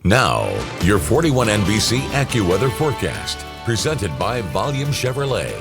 Now, your 41 NBC AccuWeather forecast, presented by Volume Chevrolet.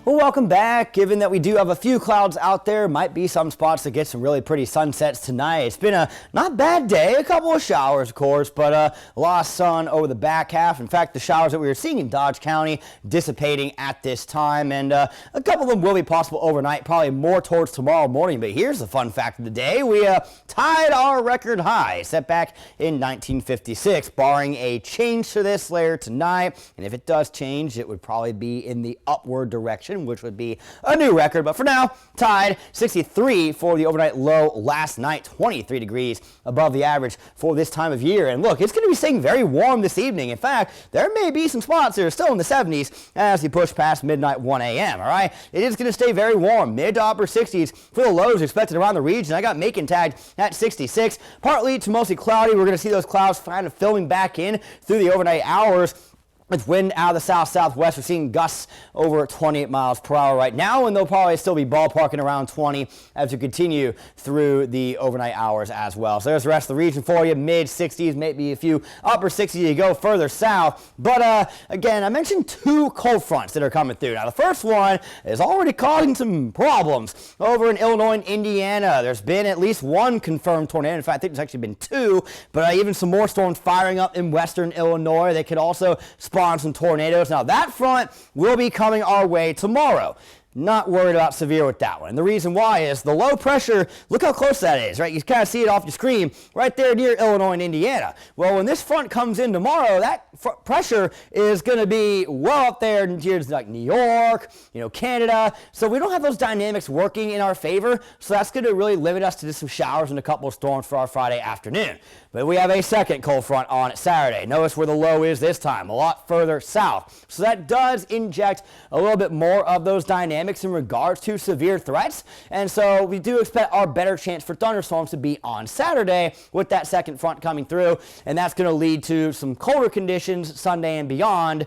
Well, welcome back. Given that we do have a few clouds out there, might be some spots that get some really pretty sunsets tonight. It's been a not bad day, a couple of showers, of course, but a lot of sun over the back half. In fact, the showers that we were seeing in Dodge County dissipating at this time, and a couple of them will be possible overnight, probably more towards tomorrow morning. But here's the fun fact of the day. We tied our record high set back in 1956, barring a change to this later tonight. And if it does change, it would probably be in the upward direction, which would be a new record. But for now, tied 63 for the overnight low last night, 23 degrees above the average for this time of year. And look, it's going to be staying very warm this evening. In fact, there may be some spots that are still in the 70s as you push past midnight 1 a.m. All right, it is going to stay very warm, mid to upper 60s for the lows expected around the region. I got Macon tagged at 66, partly to mostly cloudy. We're going to see those clouds kind of filling back in through the overnight hours. With wind out of the south-southwest, we're seeing gusts over 28 miles per hour right now, and they'll probably still be ballparking around 20 as we continue through the overnight hours as well. So there's the rest of the region for you, mid-60s, maybe a few upper 60s you go further south. But again, I mentioned two cold fronts that are coming through. Now, the first one is already causing some problems over in Illinois and Indiana. There's been at least one confirmed tornado. In fact, I think there's actually been two, but even some more storms firing up in western Illinois. They could also spawn some tornadoes. Now that front will be coming our way tomorrow. Not worried about severe with that one. And the reason why is the low pressure, look how close that is, right? You kind of see it off your screen right there near Illinois and Indiana. Well, when this front comes in tomorrow, that pressure is going to be well up there near like New York, Canada. So we don't have those dynamics working in our favor. So that's going to really limit us to just some showers and a couple of storms for our Friday afternoon. But we have a second cold front on Saturday. Notice where the low is this time, a lot further south. So that does inject a little bit more of those dynamics in regards to severe threats, and so we do expect our better chance for thunderstorms to be on Saturday with that second front coming through, and that's going to lead to some colder conditions Sunday and beyond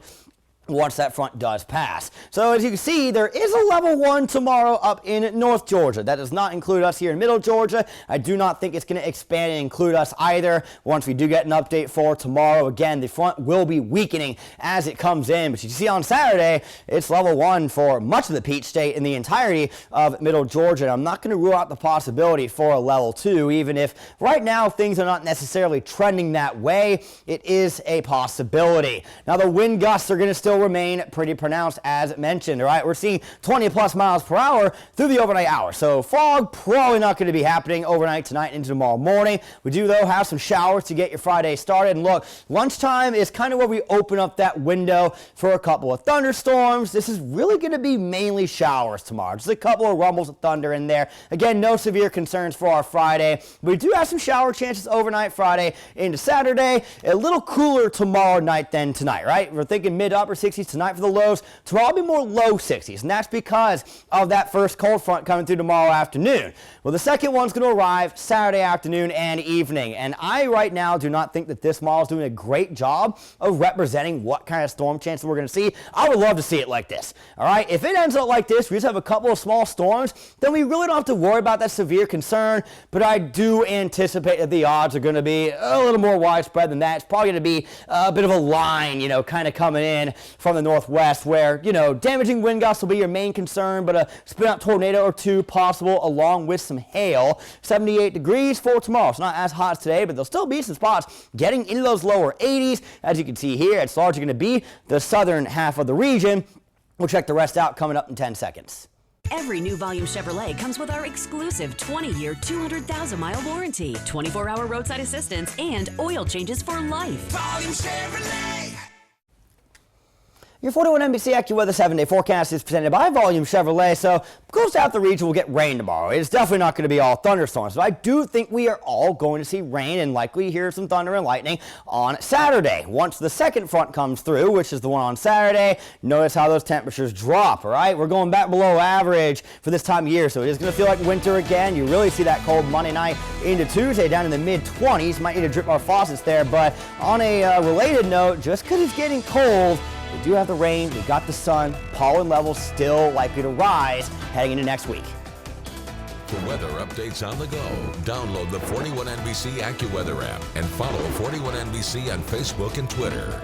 once that front does pass. So as you can see, there is a level 1 tomorrow up in North Georgia. That does not include us here in Middle Georgia. I do not think it's going to expand and include us either once we do get an update for tomorrow. Again, the front will be weakening as it comes in, but you see on Saturday, it's level 1 for much of the Peach State in the entirety of Middle Georgia. And I'm not going to rule out the possibility for a level 2, even if right now things are not necessarily trending that way. It is a possibility. Now the wind gusts are going to still remain pretty pronounced as mentioned. All right, we're seeing 20 plus miles per hour through the overnight hours. So fog probably not going to be happening overnight tonight into tomorrow morning. We do though have some showers to get your Friday started. And look, lunchtime is kind of where we open up that window for a couple of thunderstorms. This is really going to be mainly showers tomorrow. Just a couple of rumbles of thunder in there. Again, no severe concerns for our Friday. We do have some shower chances overnight Friday into Saturday. A little cooler tomorrow night than tonight, right? We're thinking mid to upper 60s tonight for the lows. Tomorrow will be more low 60s, and that's because of that first cold front coming through tomorrow afternoon. Well, the second one's going to arrive Saturday afternoon and evening, and I right now do not think that this model is doing a great job of representing what kind of storm chances we're going to see. I would love to see it like this. All right, if it ends up like this, we just have a couple of small storms, then we really don't have to worry about that severe concern, but I do anticipate that the odds are going to be a little more widespread than that. It's probably going to be a bit of a line, kind of coming in from the northwest where, damaging wind gusts will be your main concern, but a spin-out tornado or two possible along with some hail. 78 degrees for tomorrow. It's not as hot as today, but there'll still be some spots getting into those lower 80s. As you can see here, it's largely going to be the southern half of the region. We'll check the rest out coming up in 10 seconds. Every new Volume Chevrolet comes with our exclusive 20-year, 200,000-mile warranty, 24-hour roadside assistance, and oil changes for life. Volume Chevrolet. Your 41 NBC AccuWeather 7-day forecast is presented by Volume Chevrolet. So, close out the region, we'll get rain tomorrow. It's definitely not going to be all thunderstorms, but I do think we are all going to see rain and likely hear some thunder and lightning on Saturday. Once the second front comes through, which is the one on Saturday, notice how those temperatures drop, all right? We're going back below average for this time of year, so it is going to feel like winter again. You really see that cold Monday night into Tuesday down in the mid-20s. Might need to drip our faucets there, but on a related note, just because it's getting cold, we do have the rain, we got the sun, pollen levels still likely to rise heading into next week. For weather updates on the go, download the 41NBC AccuWeather app and follow 41NBC on Facebook and Twitter.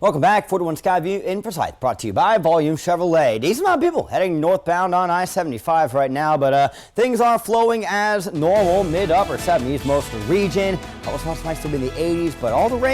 Welcome back. 41 Skyview in Forsyth, brought to you by Volume Chevrolet. Decent amount of people heading northbound on I-75 right now, but things are flowing as normal. Mid-upper 70s most of the region. Almost nice to be in the 80s, but all the rain